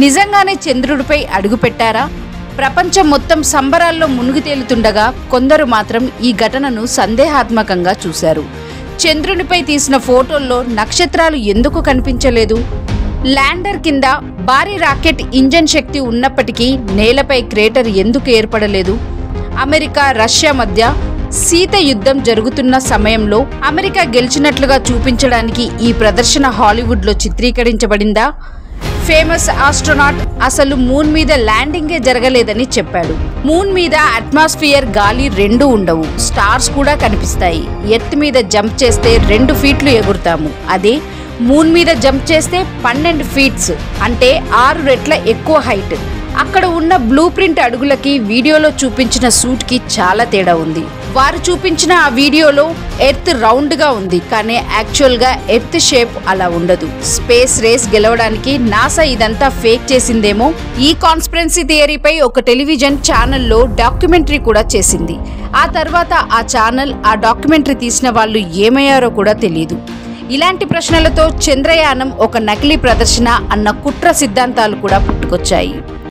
నిజంగానే చంద్రుడిపై అడుగుపెట్టారా? ప్రపంచం మొత్తం సంబరాల్లో మునిగి తేలుతుండగా కొందరు మాత్రం ఈ ఘటనను సందేహాత్మకంగా చూశారు. చంద్రునిపై తీసిన ఫోటోల్లో నక్షత్రాలు ఎందుకు కనిపించలేదు? ల్యాండర్ కింద భారీ రాకెట్ ఇంజన్ శక్తి ఉన్నప్పటికీ నేలపై క్రేటర్ ఎందుకు ఏర్పడలేదు? అమెరికా రష్యా మధ్య శీత యుద్ధం జరుగుతున్న సమయంలో అమెరికా గెలిచినట్లుగా చూపించడానికి ఈ ప్రదర్శన హాలీవుడ్లో చిత్రీకరించబడిందా? ఫేమస్ ఆస్ట్రోనాట్ అసలు మూన్ మీద ల్యాండింగే జరగలేదని చెప్పాడు. మూన్ మీద అట్మాస్ఫియర్, గాలి రెండూ ఉండవు. స్టార్స్ కూడా కనిపిస్తాయి. ఎర్త్ మీద జంప్ చేస్తే 2 ఫీట్లు ఎగురుతాము. అదే మూన్ మీద జంప్ చేస్తే 12 ఫీట్స్ అంటే 6 రెట్ల ఎక్కువ హైట్. అక్కడ ఉన్న బ్లూ ప్రింట్ అడుగులకి వీడియోలో చూపించిన సూట్కి చాలా తేడా ఉంది. వారు చూపించిన ఆ వీడియోలో ఎర్త్ రౌండ్గా ఉంది, కానీ యాక్చువల్గా ఎర్త్ షేప్ అలా ఉండదు. స్పేస్ రేస్ గెలవడానికి నాసా ఇదంతా ఫేక్ చేసిందేమో. ఈ కాన్స్పిరసీ థియరీపై ఒక టెలివిజన్ ఛానల్లో డాక్యుమెంటరీ కూడా చేసింది. ఆ తర్వాత ఆ ఛానల్, ఆ డాక్యుమెంటరీ తీసిన వాళ్ళు ఏమయ్యారో కూడా తెలియదు. ఇలాంటి ప్రశ్నలతో చంద్రయానం ఒక నకిలీ ప్రదర్శన అన్న కుట్ర సిద్ధాంతాలు కూడా పుట్టుకొచ్చాయి.